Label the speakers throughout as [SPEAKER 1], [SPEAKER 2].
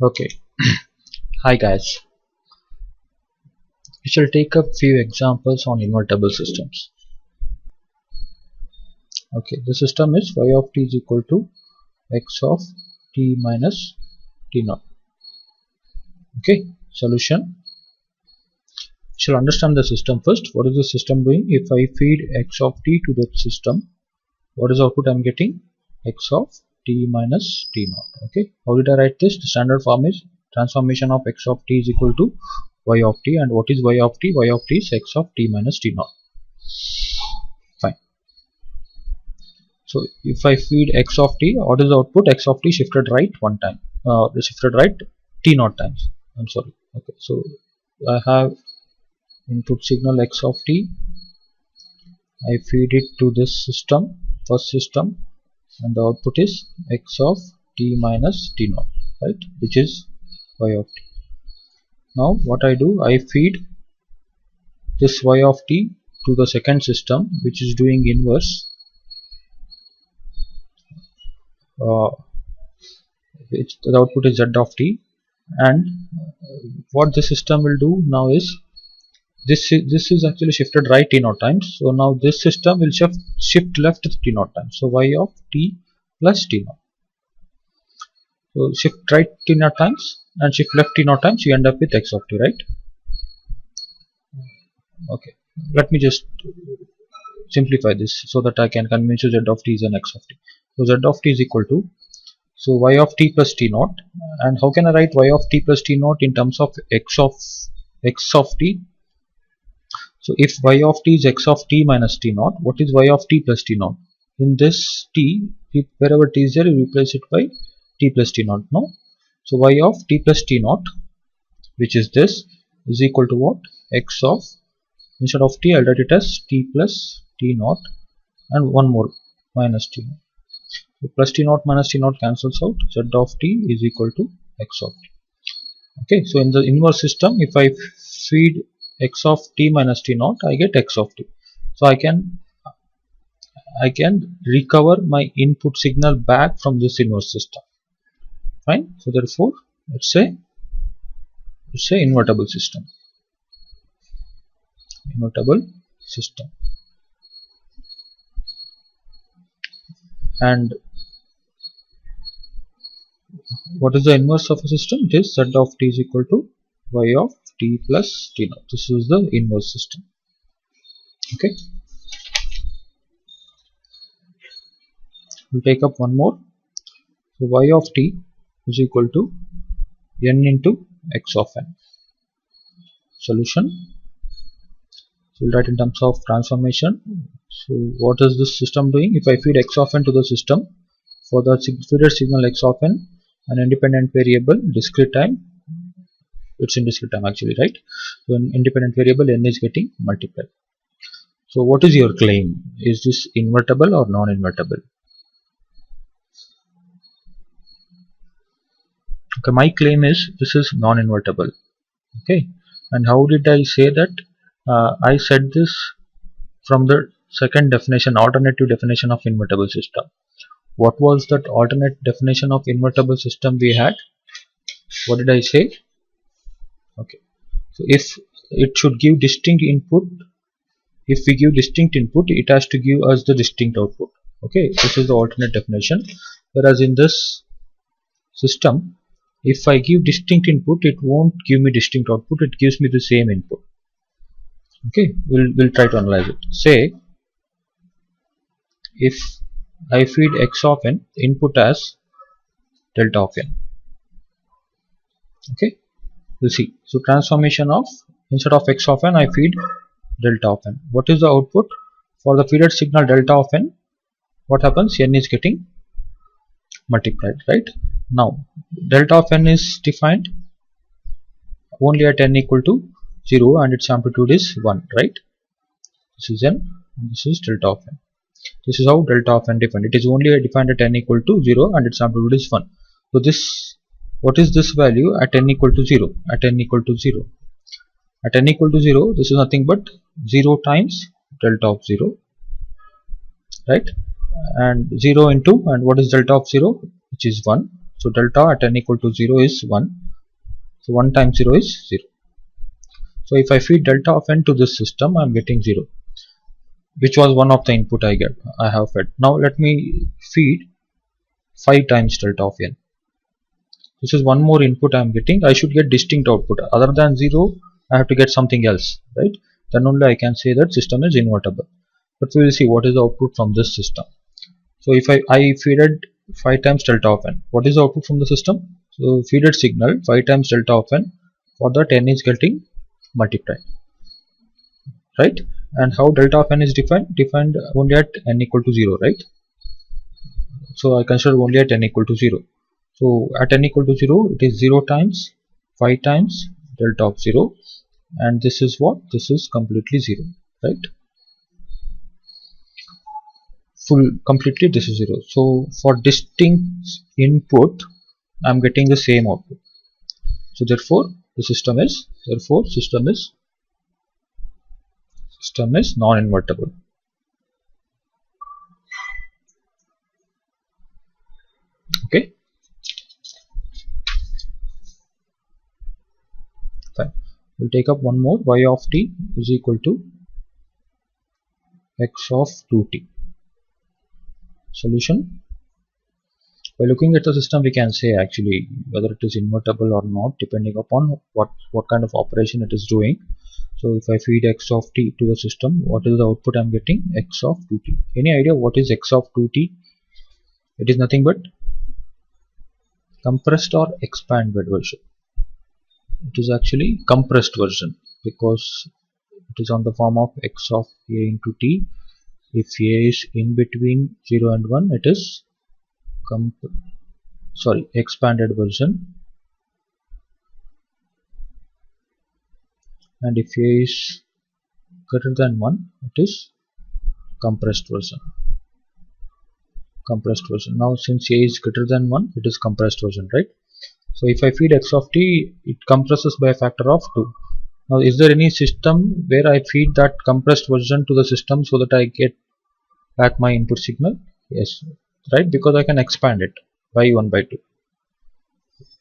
[SPEAKER 1] Okay. Hi guys. We shall take up few examples on invertible systems. Okay, the system is y of t is equal to x of t minus t naught. Okay, solution. We shall understand the system first. What is the system doing? If I feed x of t to the system, what is the output I am getting? X of t minus t naught. Okay, how did I write this? The standard form is transformation of x of t is equal to y of t, and what is y of t? Y of t is x of t minus t naught. Fine. So if I feed x of t, what is the output? X of t shifted right one time. Shifted right t naught times. I'm sorry. Okay. So I have input signal x of t. I feed it to this system, first system, and the output is x of t minus t naught, right? Which is y of t. Now what I do? I feed this y of t to the second system, which is doing inverse. The output is z of t, and what the system will do now is this is actually shifted right t naught times. So now this system will shift left t naught times. So y of t plus t naught. So shift right t naught times and shift left t naught times, you end up with x of t, right? Okay, let me just simplify this so that I can convince you z of t is an x of t. So z of t is equal to, so y of t plus t naught, and how can I write y of t plus t naught in terms of x of t? So if y of t is x of t minus t naught, what is y of t plus t naught? In this t, wherever t is there, you replace it by t plus t naught. No. So y of t plus t naught, which is this, is equal to what? X of, instead of t, I'll write it as t plus t naught, and one more minus t naught. So plus t naught minus t naught cancels out. Z of t is equal to x of t. Okay, so in the inverse system, if I feed x of t minus t naught, I get x of t. So I can recover my input signal back from this inverse system. Fine. So therefore, let's say invertible system. Invertible system. And what is the inverse of a system? It is z of t is equal to y of t plus t naught. This is the inverse system. Okay. We'll take up one more. So y of t is equal to n into x of n. Solution. So we'll write in terms of transformation. So what is this system doing? If I feed x of n to the system, for the feeder signal x of n, an independent variable, discrete time, it's in discrete time actually, right? So an independent variable n is getting multiplied. So what is your claim? Is this invertible or non-invertible? Okay, my claim is this is non-invertible. Okay, and how did I say that? I said this from the second definition, alternative definition of invertible system. What was that alternate definition of invertible system we had? What did I say? Okay, so if it should give distinct input, if we give distinct input, it has to give us the distinct output. Okay, this is the alternate definition. Whereas in this system, if I give distinct input, it won't give me distinct output, it gives me the same input. Okay, we'll try to analyze it. Say if I feed x of n, input as delta of n. Okay, we'll see. So transformation of, instead of x of n, I feed delta of n. What is the output for the feeder signal delta of n? What happens? N is getting multiplied, right? Now delta of n is defined only at n equal to 0 and its amplitude is 1, right? This is n and this is delta of n. This is how delta of n defined. It is only defined at n equal to 0 and its amplitude is 1. So this, what is this value at n equal to 0? At n equal to 0. At n equal to 0, this is nothing but 0 times delta of 0, right? And 0 into, and what is delta of 0? Which is 1. So delta at n equal to 0 is 1. So 1 times 0 is 0. So if I feed delta of n to this system, I am getting 0, which was one of the input I have fed. Now let me feed 5 times delta of n. This is one more input I am getting. I should get distinct output. Other than 0, I have to get something else, right? Then only I can say that system is invertible. But we will see what is the output from this system. So if I feed it 5 times delta of n, what is the output from the system? So feed it signal 5 times delta of n, for that n is getting multiplied, right? And how delta of n is defined? Defined only at n equal to 0, right? So I consider only at n equal to 0. So at n equal to 0, it is 0 times 5 times delta of 0, and this is what? This is completely 0, right? Completely this is 0. So for distinct input, I am getting the same output. So therefore the system is non-invertible. Okay, fine. We'll take up one more. Y of t is equal to x of 2t. Solution. By looking at the system, we can say actually whether it is invertible or not, depending upon what kind of operation it is doing. So if I feed x of t to the system, what is the output I am getting? X of 2t. Any idea what is x of 2t? It is nothing but compressed or expanded version. It is actually compressed version because it is on the form of x of a into t. If a is in between 0 and 1, it is expanded version, and if a is greater than 1, it is compressed version. Now since a is greater than 1, it is compressed version, right? So if I feed x of t, it compresses by a factor of 2. Now is there any system where I feed that compressed version to the system so that I get back my input signal? Yes, right, because I can expand it by 1 by 2.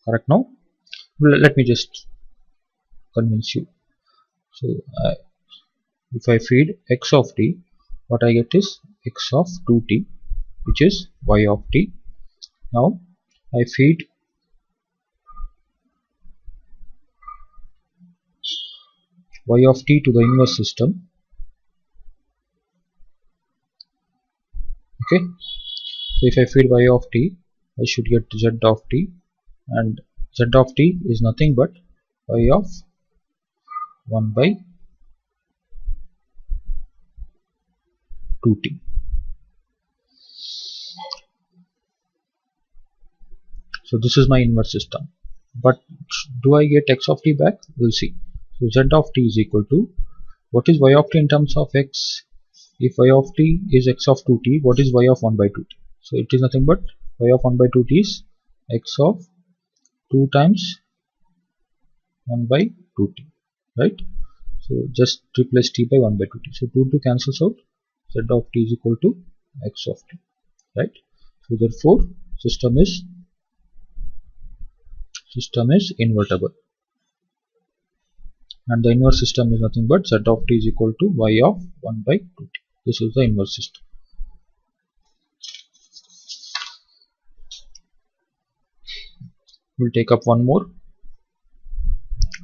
[SPEAKER 1] Correct. Now let me just convince you. So if I feed x of t, what I get is x of 2t, which is y of t. Now I feed y of t to the inverse system. Okay, so if I feed y of t, I should get z of t, and z of t is nothing but y of 1 by 2t. So this is my inverse system. But do I get x of t back? We'll see. So z of t is equal to, what is y of t in terms of x? If y of t is x of 2t, what is y of 1 by 2t? So it is nothing but y of 1 by 2t is x of 2 times 1 by 2t, right? So just replace t by 1 by 2t. So 2 cancels out. Z of t is equal to x of t, right? So therefore system is invertible, and the inverse system is nothing but z of t is equal to y of 1 by 2t. This is the inverse system. We'll take up one more.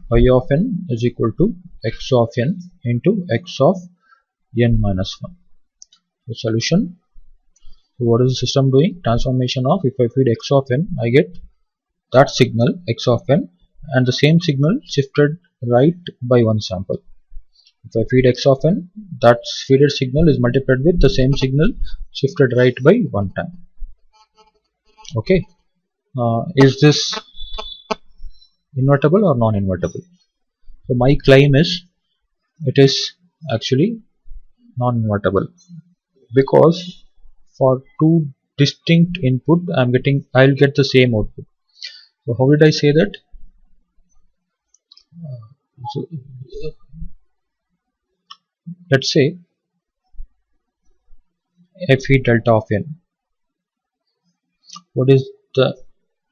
[SPEAKER 1] Y of n is equal to x of n into x of n minus 1. The solution. So what is the system doing? Transformation of, if I feed x of n, I get that signal x of n, and the same signal shifted right by one sample. If I feed x of n, that feeded signal is multiplied with the same signal shifted right by one time. Okay, is this invertible or non-invertible? So my claim is it is actually non-invertible, because for two distinct input I'll get the same output. So how did I say that? So let's say I feed delta of n. What is the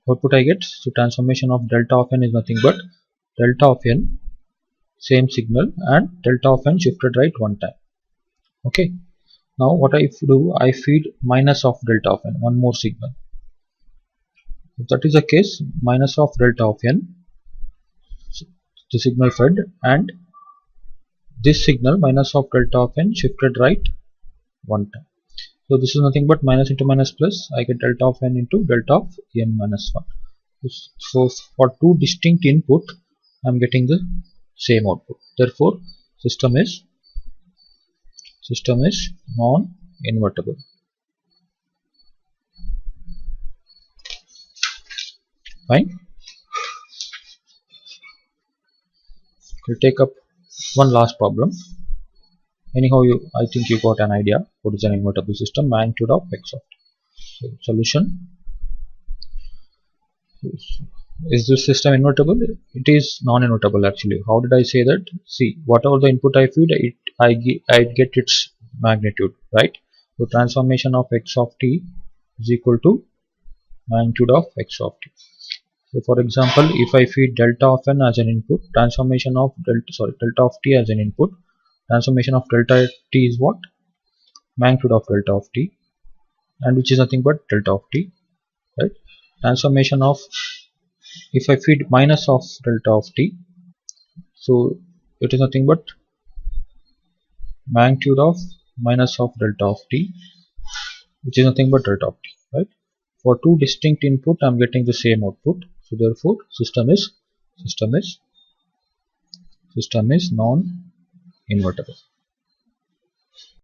[SPEAKER 1] output I get. So transformation of delta of n is nothing but delta of n, same signal, and delta of n shifted right one time. Okay. Now what I do, I feed minus of delta of n, one more signal. If that is the case, minus of delta of n, the signal fed, and this signal minus of delta of n shifted right one time. So this is nothing but minus into minus plus. I get delta of n into delta of n minus 1. So for two distinct input, I am getting the same output. Therefore, system is non-invertible. Fine. We'll take up one last problem. Anyhow, I think you got an idea what is an invertible system. Magnitude of x of t. So solution. Is this system invertible? It is non-invertible actually. How did I say that? See, whatever the input I feed, I get its magnitude, right? So transformation of x of t is equal to magnitude of x of t. So for example, if I feed delta of n as an input, transformation of delta of t as an input, transformation of delta t is what? Magnitude of delta of t, and which is nothing but delta of t, right? Transformation of, if I feed minus of delta of t, so it is nothing but magnitude of minus of delta of t, which is nothing but delta of t, right? For two distinct input, I am getting the same output. So therefore, system is non-invertible.